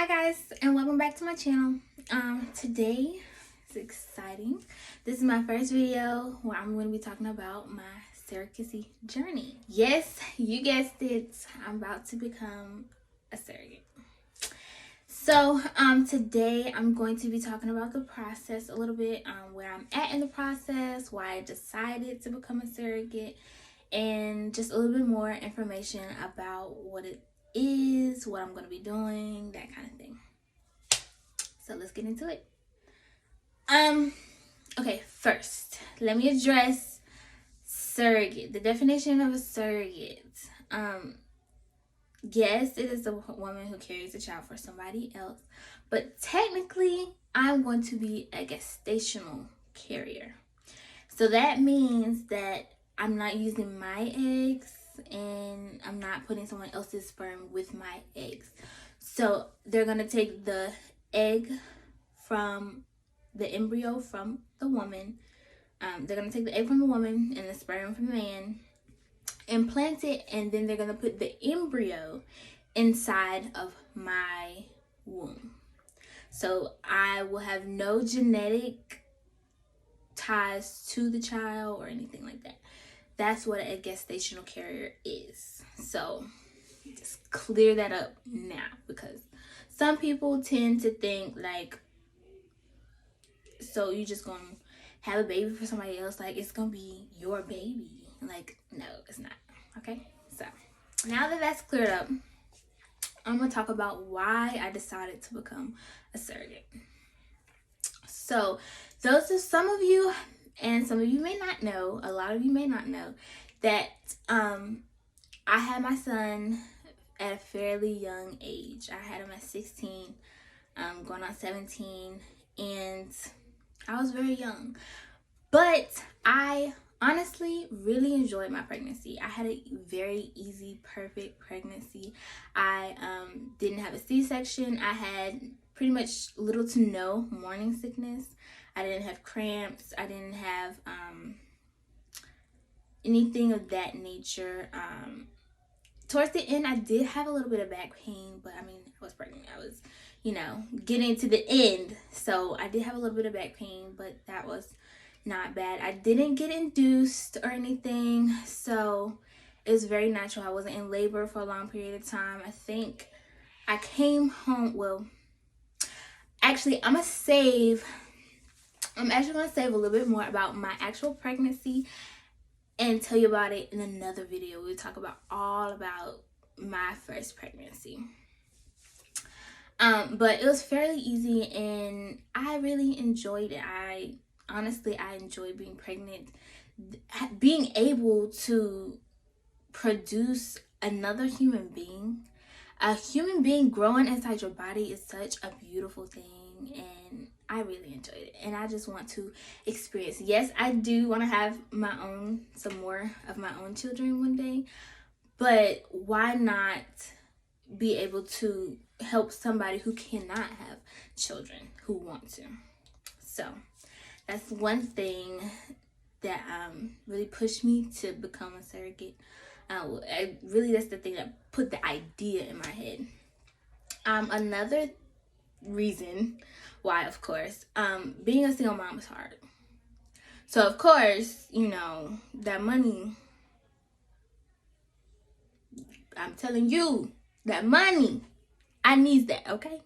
guys, and welcome back to my channel. Today is exciting. This is my first video where I'm going to be talking about my surrogacy journey. Yes, you guessed it, I'm about to become a surrogate. So today I'm going to be talking about the process a little bit, where I'm at in the process, why I decided to become a surrogate, and just a little bit more information about what it is, what I'm going to be doing, that kind of thing. So let's get into it. Okay, first, let me address surrogate. The definition of a surrogate. Yes, it is a woman who carries a child for somebody else, but technically, I'm going to be a gestational carrier. So that means that I'm not using my eggs and I'm not putting someone else's sperm with my eggs. So they're going to take the egg from the embryo from the woman. They're going to take the egg from the woman and the sperm from the man, implant it, and then they're going to put the embryo inside of my womb. So I will have no genetic ties to the child or anything like that. That's what a gestational carrier is. So just clear that up now, because some people tend to think like, so you just gonna have a baby for somebody else, like it's gonna be your baby. Like, no, it's not. Okay, so now that that's cleared up, I'm gonna talk about why I decided to become a surrogate. So those are some of you, and some of you may not know, a lot of you may not know, that I had my son at a fairly young age. I had him at 16, going on 17, and I was very young. But I honestly really enjoyed my pregnancy. I had a very easy, perfect pregnancy. I didn't have a C-section. I had pretty much little to no morning sickness. I didn't have cramps. I didn't have anything of that nature. Towards the end, I did have a little bit of back pain, but I mean, I was pregnant. I was, getting to the end. So I did have a little bit of back pain, but that was not bad. I didn't get induced or anything, so it was very natural. I wasn't in labor for a long period of time. I think I came home, well, actually, I'm actually going to save a little bit more about my actual pregnancy and tell you about it in another video. We'll talk about all about my first pregnancy. But it was fairly easy and I really enjoyed it. Honestly, I enjoy being pregnant. Being able to produce another human being. A human being growing inside your body is such a beautiful thing, and I really enjoyed it. And I just want to experience. Yes, I do want to have some more of my own children one day, but why not be able to help somebody who cannot have children who want to? So that's one thing that really pushed me to become a surrogate. That's the thing that put the idea in my head. Another reason why, of course, being a single mom is hard. So, of course, that money, I'm telling you, that money, I need that, okay?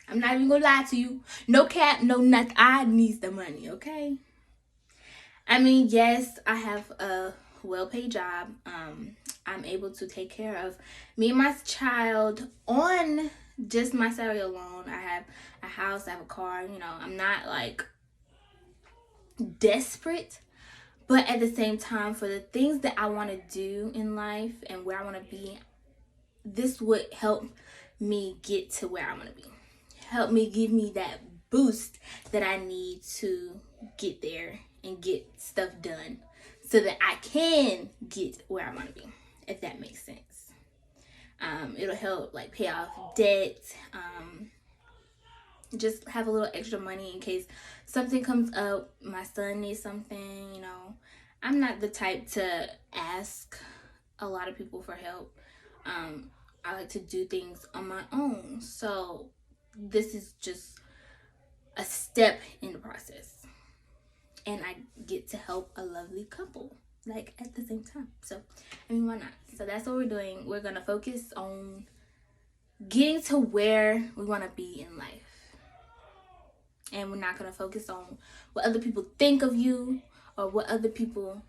I'm not even gonna lie to you. No cap, no nothing. I need the money, okay? I mean, yes, I have a well-paid job. I'm able to take care of me and my child on just my salary alone. I have a house, I have a car, I'm not like desperate, but at the same time, for the things that I want to do in life and where I want to be, this would help me get to where I want to be. Help me, give me that boost that I need to get there and get stuff done so that I can get where I want to be, if that makes sense. It'll help like pay off debt, just have a little extra money in case something comes up, my son needs something, I'm not the type to ask a lot of people for help. I like to do things on my own. So this is just a step in the process, and I get to help a lovely couple like at the same time. So I mean, why not? So that's what we're doing. We're gonna focus on getting to where we want to be in life, and we're not gonna focus on what other people think of you or what other people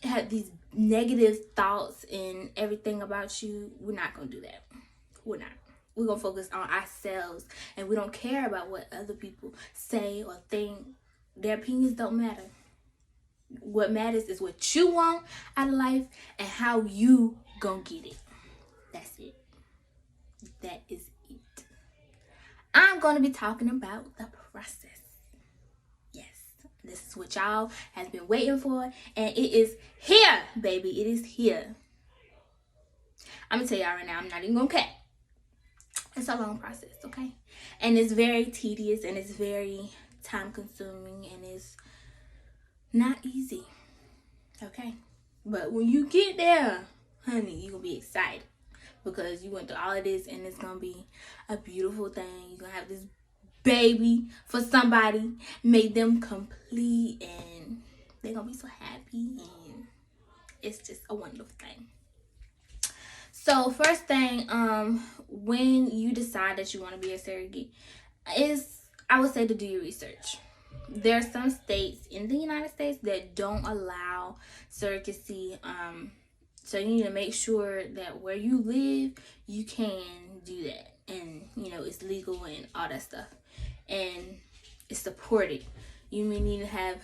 have these negative thoughts and everything about you. We're not gonna do that. We're not. We're gonna focus on ourselves, and we don't care about what other people say or think. Their opinions don't matter. What matters is what you want out of life and how you gonna get it. That's it. That is it. I'm gonna be talking about the process. Yes, this is what y'all has been waiting for, and it is here, baby. It is here. I'm gonna tell y'all right now, I'm not even gonna cap. It's a long process, okay? And it's very tedious, and it's very time consuming, and it's not easy, okay? But when you get there, honey, you're gonna be excited because you went through all of this, and it's gonna be a beautiful thing. You're gonna have this baby for somebody, make them complete, and they're gonna be so happy, and it's just a wonderful thing. So first thing, when you decide that you want to be a surrogate, is, I would say, to do your research. There are some states in the United States that don't allow surrogacy. So you need to make sure that where you live, you can do that, and it's legal and all that stuff, and it's supported. You may need to have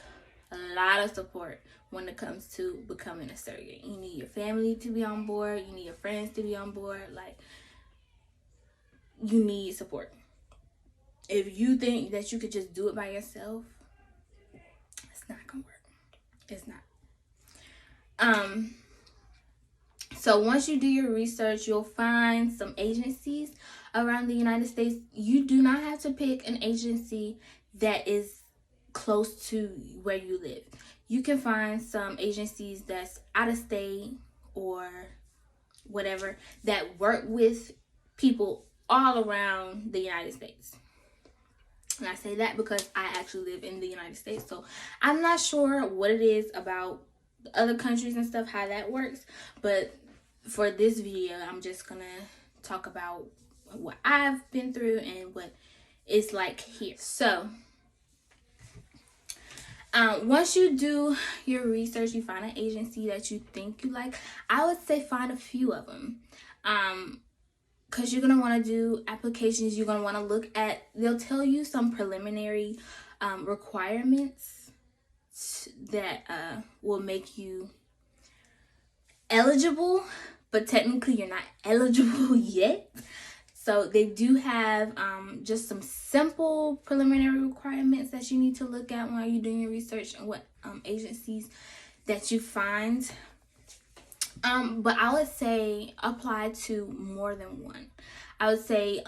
a lot of support when it comes to becoming a surrogate. You need your family to be on board. You need your friends to be on board. Like, you need support. If you think that you could just do it by yourself, it's not gonna work. It's not. So once you do your research, you'll find some agencies around the United States. You do not have to pick an agency that is close to where you live. You can find some agencies that's out of state or whatever that work with people all around the United States. And I say that because I actually live in the United States, so I'm not sure what it is about other countries and stuff, how that works. But for this video, I'm just gonna talk about what I've been through and what it's like here. So once you do your research, you find an agency that you think you like. I would say find a few of them, because you're going to want to do applications. You're going to want to look at, they'll tell you some preliminary requirements that will make you eligible, but technically you're not eligible yet. So they do have just some simple preliminary requirements that you need to look at while you're doing your research and what agencies that you find. But I would say apply to more than one. I would say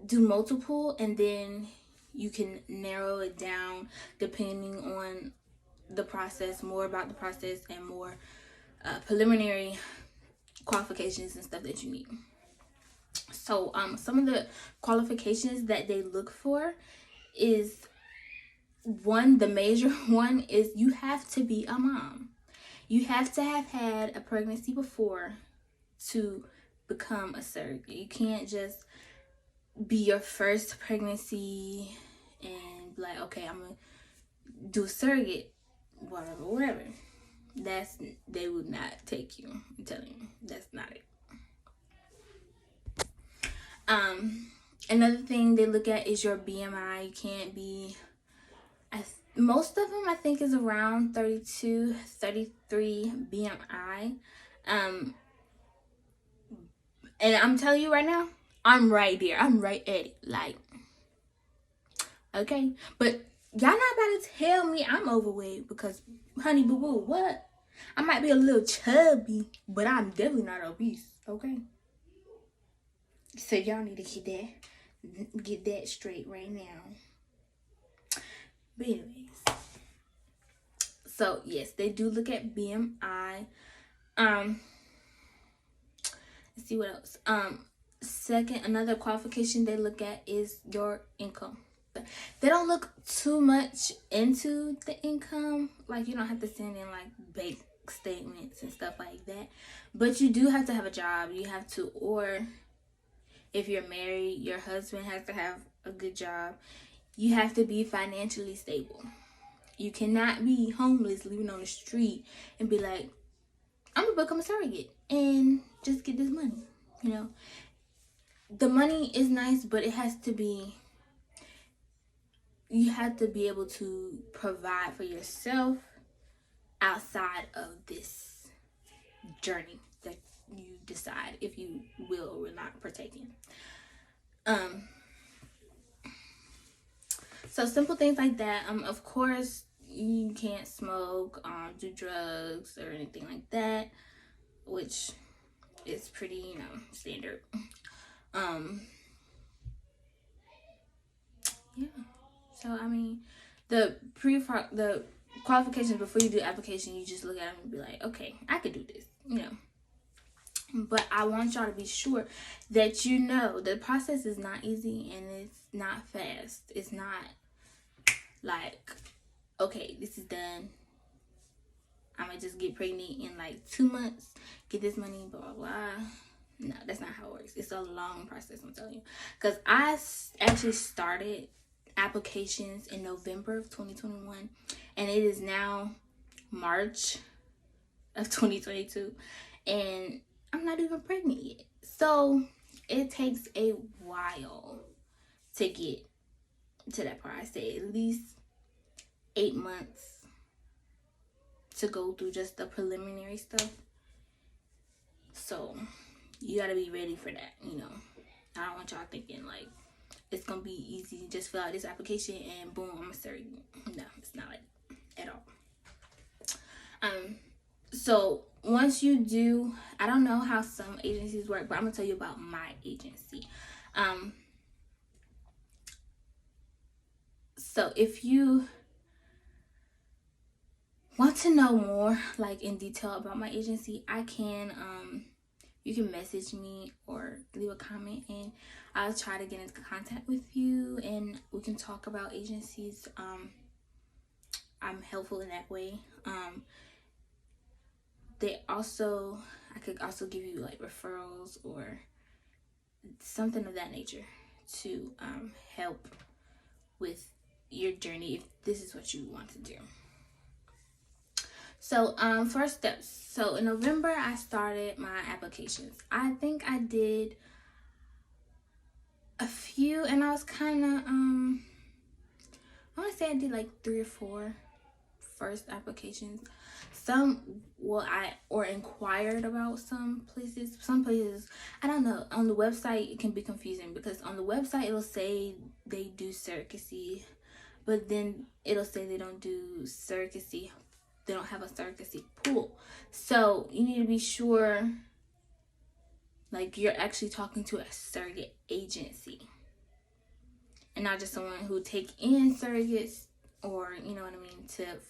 do multiple, and then you can narrow it down depending on the process, more about the process, and more preliminary qualifications and stuff that you need. So some of the qualifications that they look for is, the major one is you have to be a mom. You have to have had a pregnancy before to become a surrogate. You can't just be your first pregnancy and be like, okay, I'm gonna do a surrogate, whatever. They would not take you. I'm telling you, that's not it. Another thing they look at is your BMI. You can't be, most of them I think is around 32, 33 BMI. And I'm telling you right now, I'm right there. I'm right at it. Like, okay. But y'all not about to tell me I'm overweight because, honey boo boo, what? I might be a little chubby, but I'm definitely not obese, okay? So y'all need to get that straight right now. But anyways, so yes, they do look at BMI. Let's see what else. Second, another qualification they look at is your income. They don't look too much into the income. Like, you don't have to send in like bank statements and stuff like that, but you do have to have a job. You have to, or if you're married, your husband has to have a good job. You have to be financially stable. You cannot be homeless, living on the street, and be like, I'm gonna become a surrogate and just get this money. You know, the money is nice, but it has to be, you have to be able to provide for yourself outside of this journey that you decide if you will or will not partake in. So simple things like that. Of course, you can't smoke, do drugs or anything like that, which is pretty, standard. Yeah. So I mean, the qualifications before you do application, you just look at them and be like, okay, I could do this, But I want y'all to be sure that the process is not easy and it's not fast. It's not like, okay, this is done. I'm gonna just get pregnant in like 2 months, get this money, blah, blah, blah. No, that's not how it works. It's a long process, I'm telling you. Because I actually started applications in November of 2021, and it is now March of 2022, and I'm not even pregnant yet. So it takes a while to get to that part. I say at least 8 months to go through just the preliminary stuff. So you gotta be ready for that, I don't want y'all thinking like it's gonna be easy. Just fill out this application and boom, I'm a surrogate. No, it's not like that at all. So once you do, I don't know how some agencies work, but I'm gonna tell you about my agency. So if you want to know more, like in detail about my agency, you can message me or leave a comment and I'll try to get into contact with you and we can talk about agencies. I'm helpful in that way. I could also give you like referrals or something of that nature to help with your journey if this is what you want to do. So first steps. So in November I started my applications. I think I did a few and I was kind of I want to say I did like 3 or 4 first applications. I inquired about some places. Some places, I don't know, on the website it can be confusing because on the website it'll say they do surrogacy, but then it'll say they don't do surrogacy. They don't have a surrogacy pool. So you need to be sure like you're actually talking to a surrogate agency and not just someone who take in surrogates or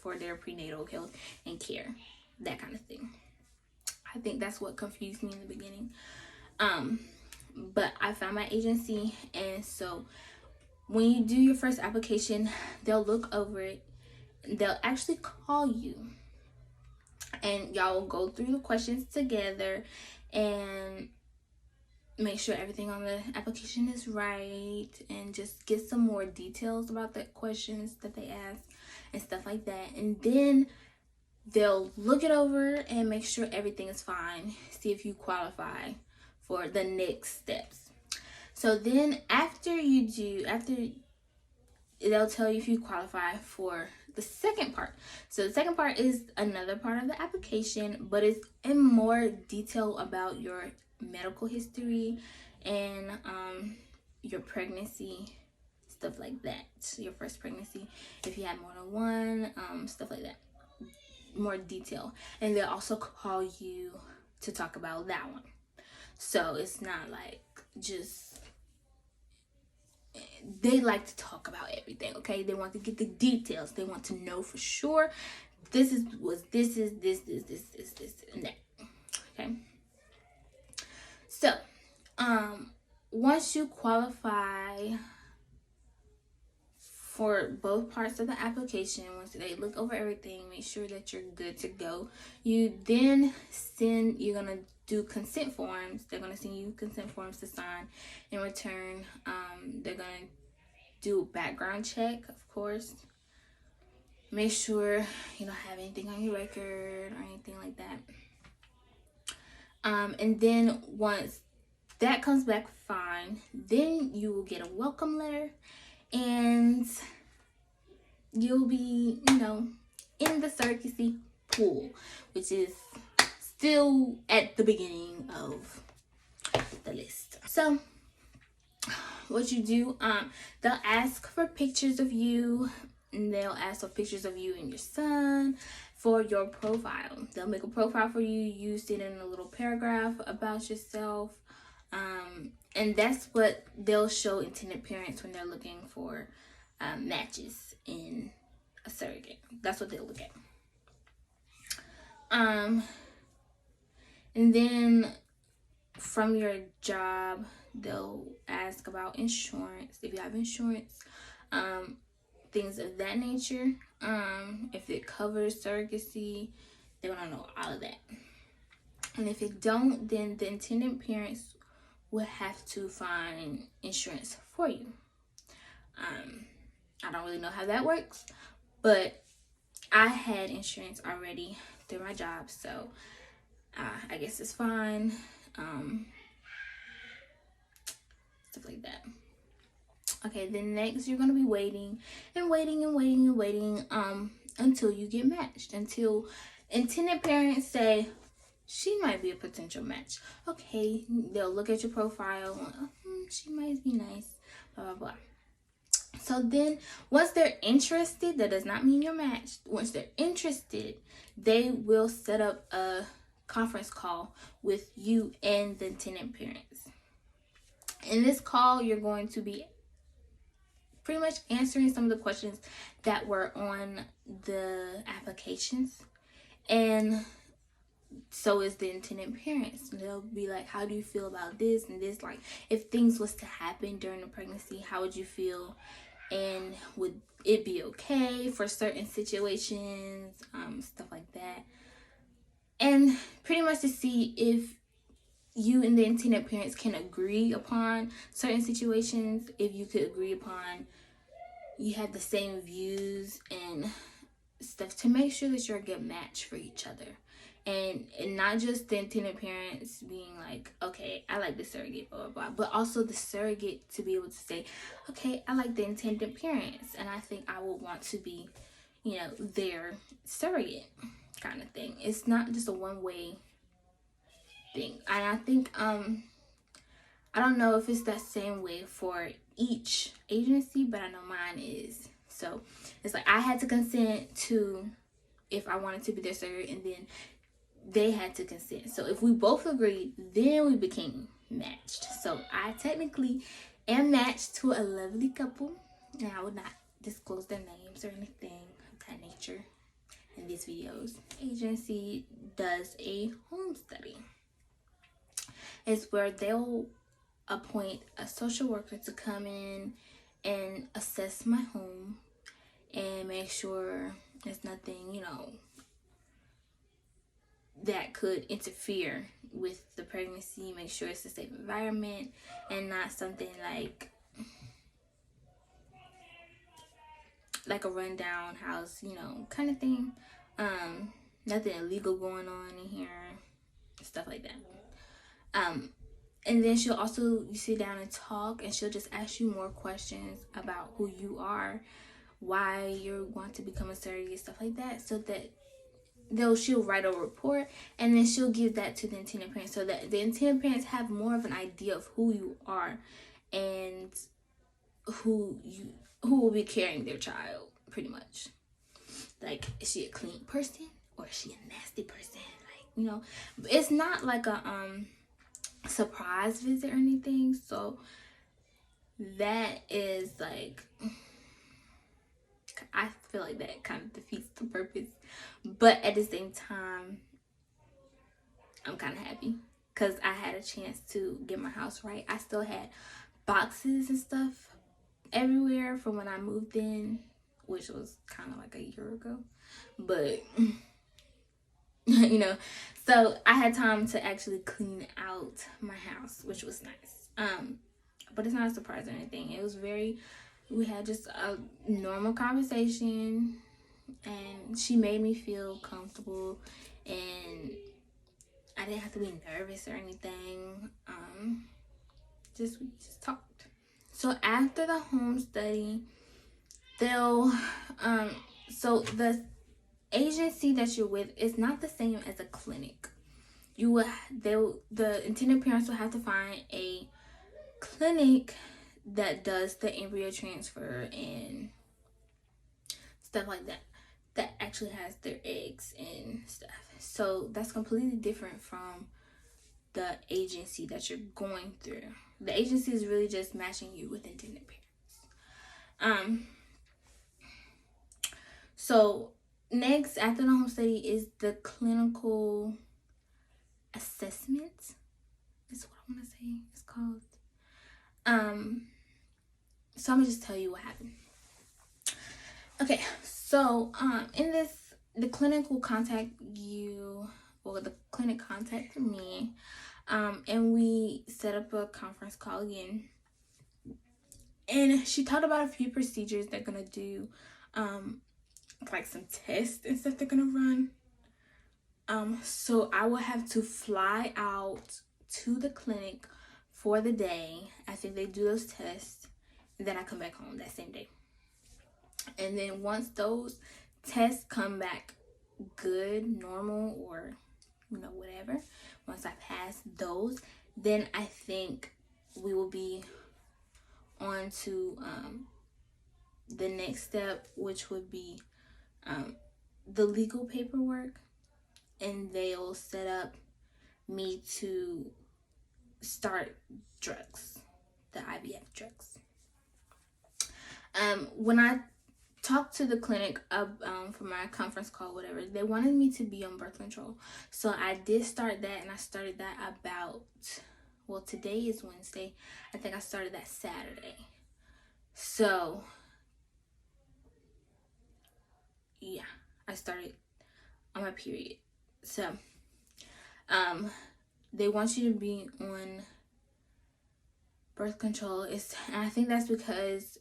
for their prenatal health and care, that kind of thing. I think that's what confused me in the beginning. But I found my agency, and so when you do your first application, they'll look over it. They'll actually call you and y'all will go through the questions together and make sure everything on the application is right and just get some more details about the questions that they ask and stuff like that. And then they'll look it over and make sure everything is fine, see if you qualify for the next steps. So then after they'll tell you if you qualify for the second part. So the second part is another part of the application, but it's in more detail about your medical history and your pregnancy, stuff like that. Your first pregnancy, if you had more than one, stuff like that. More detail. And they'll also call you to talk about that one. So it's not like just, they like to talk about everything, okay? They want to get the details. They want to know for sure this, and that. Okay? So, once you qualify for both parts of the application, once they look over everything, make sure that you're good to go, you're gonna do consent forms. They're gonna send you consent forms to sign. In return, they're gonna do a background check, of course. Make sure you don't have anything on your record or anything like that. And then once that comes back fine, then you will get a welcome letter, and you'll be, in the surrogacy pool, which is still at the beginning of the list. So what you do, they'll ask for pictures of you, and they'll ask for pictures of you and your son for your profile. They'll make a profile for you, use it in a little paragraph about yourself, and that's what they'll show intended parents when they're looking for matches in a surrogate. That's what they'll look at. And then from your job, they'll ask about insurance, if you have insurance, things of that nature. If it covers surrogacy, they want to know all of that. And if it don't, then the intended parents will have to find insurance for you. I don't really know how that works, but I had insurance already through my job, so I guess it's fine. Stuff like that. Okay, then next you're gonna be waiting until you get matched, until intended parents say she might be a potential match. Okay, they'll look at your profile, she might be nice, blah blah blah. So then once they're interested, that does not mean you're matched. Once they're interested, they will set up a conference call with you and the intended parents. In this call, you're going to be pretty much answering some of the questions that were on the applications, and so is the intended parents. They'll be like, how do you feel about this and this? Like, if things was to happen during the pregnancy, how would you feel? And would it be okay for certain situations, stuff like that. And pretty much to see if you and the intended parents can agree upon certain situations, if you could agree upon, you have the same views and stuff, to make sure that you're a good match for each other. And not just the intended parents being like, okay, I like the surrogate, blah, blah, blah, but also the surrogate to be able to say, okay, I like the intended parents, and I think I would want to be, their surrogate kind of thing. It's not just a one-way thing. And I think, I don't know if it's that same way for each agency, but I know mine is. So it's like I had to consent to if I wanted to be their surrogate, and then they had to consent. So if we both agreed, then we became matched. So I technically am matched to a lovely couple, and I would not disclose their names or anything of that nature in these videos. Agency does a home study. It's where they'll appoint a social worker to come in and assess my home and make sure there's nothing, that could interfere with the pregnancy. Make sure it's a safe environment and not something like a rundown house, kind of thing. Nothing illegal going on in here, stuff like that. And then she'll also, you sit down and talk, and she'll just ask you more questions about who you are, why you want to become a surrogate, stuff like that, so that she'll write a report, and then she'll give that to the intended parents, so that the intended parents have more of an idea of who you are and who will be carrying their child, pretty much. Like, is she a clean person or is she a nasty person? It's not like a surprise visit or anything, so that is like, I feel like that kind of defeats the purpose, but at the same time I'm kind of happy because I had a chance to get my house right. I still had boxes and stuff everywhere from when I moved in, which was kind of like a year ago. But you know, so I had time to actually clean out my house, which was nice. But it's not a surprise or anything. It was we had just a normal conversation, and she made me feel comfortable, and I didn't have to be nervous or anything. We just talked. So after the home study, they'll so the agency that you're with is not the same as a clinic. The intended parents will have to find a clinic that does the embryo transfer and stuff like that, that actually has their eggs and stuff. So that's completely different from the agency that you're going through. The agency is really just matching you with intended parents. So next, after the home study, is the clinical assessment. Is what I want to say it's called. So I'm gonna just tell you what happened. Okay, so in this, the clinic will contact you, or the clinic contacted me, and we set up a conference call again. And she talked about a few procedures they're gonna do, like some tests and stuff they're gonna run. So I will have to fly out to the clinic for the day. I think they do those tests, and then I come back home that same day. And then once those tests come back good, normal, or whatever, once I pass those, then I think we will be on to the next step, which would be the legal paperwork, and they'll set up me to start drugs, the IVF drugs. When I talked to the clinic for my conference call, whatever, they wanted me to be on birth control. So I did start that, and I started that about, well, today is Wednesday. I think I started that Saturday. So yeah, I started on my period. So they want you to be on birth control. And I think that's because,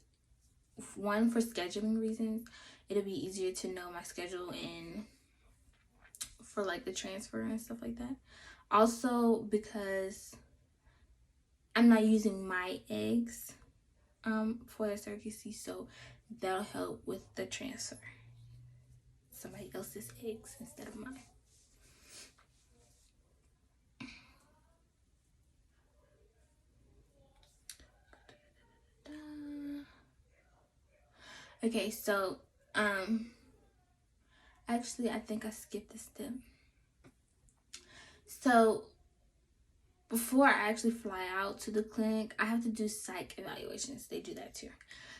one, for scheduling reasons, it'll be easier to know my schedule, and for like the transfer and stuff like that. Also because I'm not using my eggs for the surrogacy, so that'll help with the transfer. Somebody else's eggs instead of mine. Okay, so actually I think I skipped a step. So before I actually fly out to the clinic, I have to do psych evaluations. They do that too.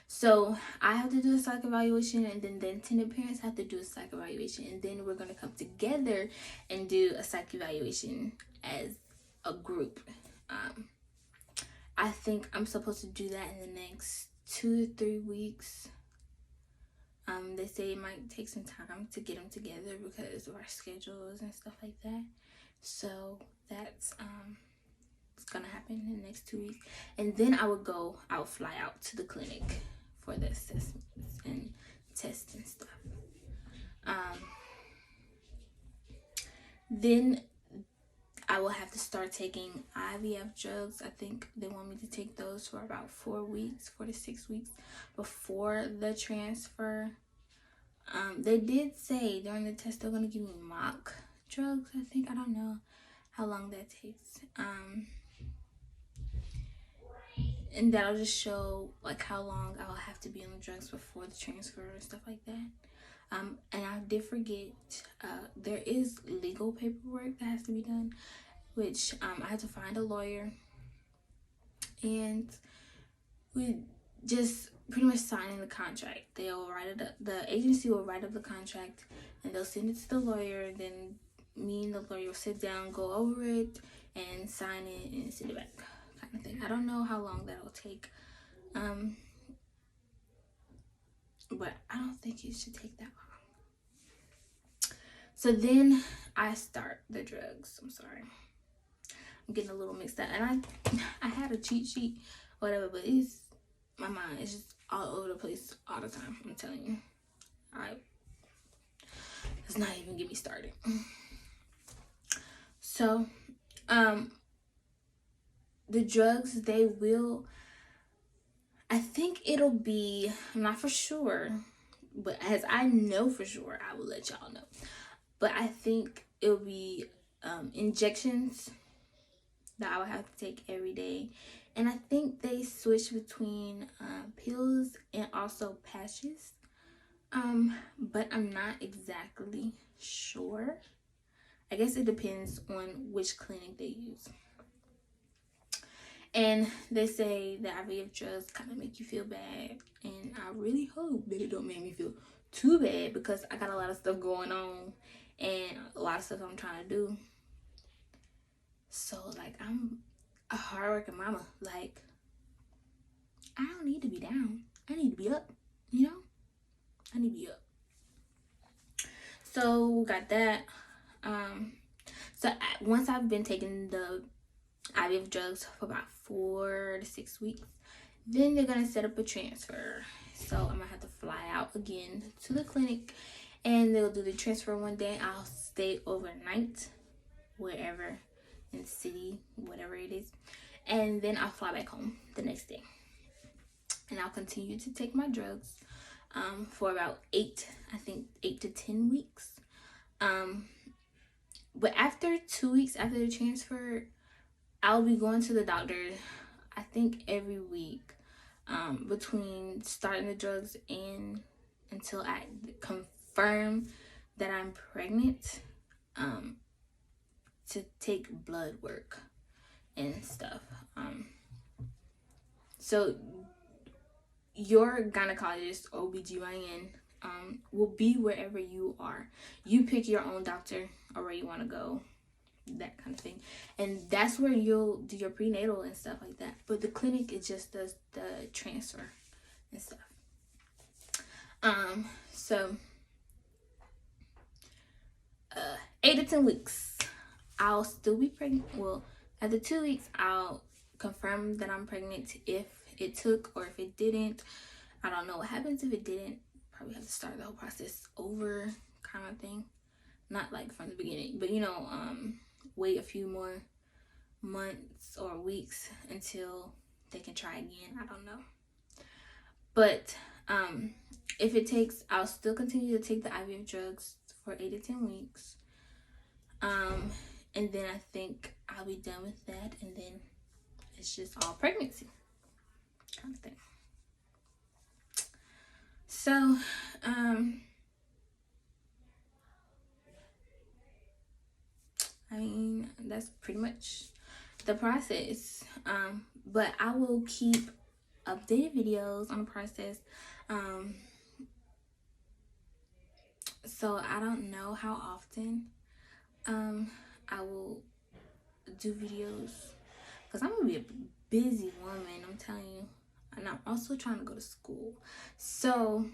So I have to do a psych evaluation, and then the intended parents have to do a psych evaluation, and then we're going to come together and do a psych evaluation as a group. I think I'm supposed to do that in the next 2 to 3 weeks. They say it might take some time to get them together because of our schedules and stuff like that. So that's it's gonna happen in the next 2 weeks, and then I would fly out to the clinic for the assessments and tests and stuff. Then I will have to start taking IVF drugs. I think they want me to take those for about 4 to 6 weeks before the transfer. They did say during the test they're gonna give me mock drugs. I think, I don't know how long that takes. And that'll just show like how long I'll have to be on the drugs before the transfer and stuff like that. And I did forget, there is legal paperwork that has to be done, which I had to find a lawyer, and we just pretty much signing the contract. They'll write it up. The agency will write up the contract, and they'll send it to the lawyer. Then me and the lawyer will sit down, go over it, and sign it and send it back, kind of thing. I don't know how long that'll take, but I don't think it should take that long. So then I start the drugs. I'm sorry, I'm getting a little mixed up, and I had a cheat sheet, whatever, but it's my mind is just all over the place all the time. I'm telling you, let's not even get me started. So, the drugs, they will, I think it'll be, I'm not for sure, but as I know for sure, I will let y'all know. But I think it'll be injections that I will have to take every day. And I think they switch between pills and also patches. But I'm not exactly sure. I guess it depends on which clinic they use. And they say the IVF drugs kind of make you feel bad, and I really hope that it don't make me feel too bad, because I got a lot of stuff going on and a lot of stuff I'm trying to do. So like, I'm a hardworking mama. Like, I don't need to be down. I need to be up. You know, I need to be up. So got that. So once I've been taking the IVF drugs for about 4 to 6 weeks, then they're gonna set up a transfer. So I'm gonna have to fly out again to the clinic, and they'll do the transfer one day. I'll stay overnight wherever in the city, whatever it is, and then I'll fly back home the next day, and I'll continue to take my drugs for about 8 to 10 weeks. But after 2 weeks after the transfer, I'll be going to the doctor, I think every week, between starting the drugs and until I confirm that I'm pregnant, to take blood work and stuff. So your gynecologist, OBGYN, will be wherever you are. You pick your own doctor or where you want to go, that kind of thing, and that's where you'll do your prenatal and stuff like that. But the clinic, it just does the transfer and stuff. So 8 to 10 weeks I'll still be pregnant. Well, after 2 weeks I'll confirm that I'm pregnant, if it took or if it didn't. I don't know what happens if it didn't. Probably have to start the whole process over, kind of thing. Not like from the beginning, but you know, wait a few more months or weeks until they can try again. I don't know. But if it takes, I'll still continue to take the IVF drugs for 8 to 10 weeks. And then I think I'll be done with that, and then it's just all pregnancy kind of thing. So I mean, that's pretty much the process. But I will keep updated videos on the process. So I don't know how often I will do videos, because I'm gonna be a busy woman, I'm telling you, and I'm also trying to go to school. So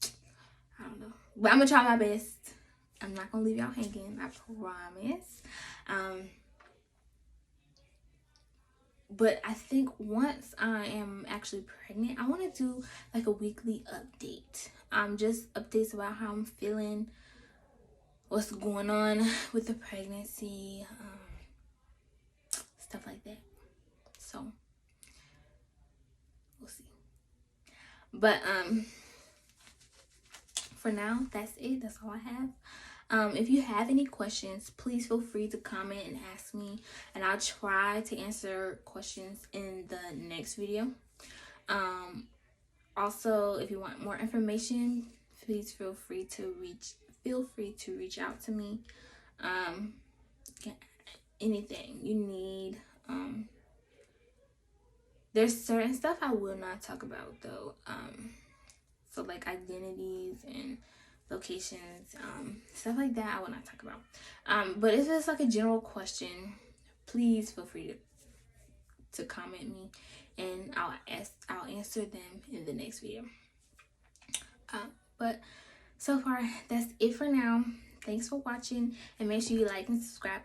I don't know, but I'm gonna try my best. I'm not gonna leave y'all hanging, I promise. But I think once I am actually pregnant, I want to do like a weekly update. Just updates about how I'm feeling, what's going on with the pregnancy, stuff like that. So we'll see. But for now, that's it. That's all I have. If you have any questions, please feel free to comment and ask me, and I'll try to answer questions in the next video. Also, if you want more information, please feel free to reach out to me. Anything you need. There's certain stuff I will not talk about though. So like identities and locations, stuff like that, I will not talk about. But if it's like a general question, please feel free to comment me, and I'll answer them in the next video. But so far, that's it for now. Thanks for watching, and make sure you like and subscribe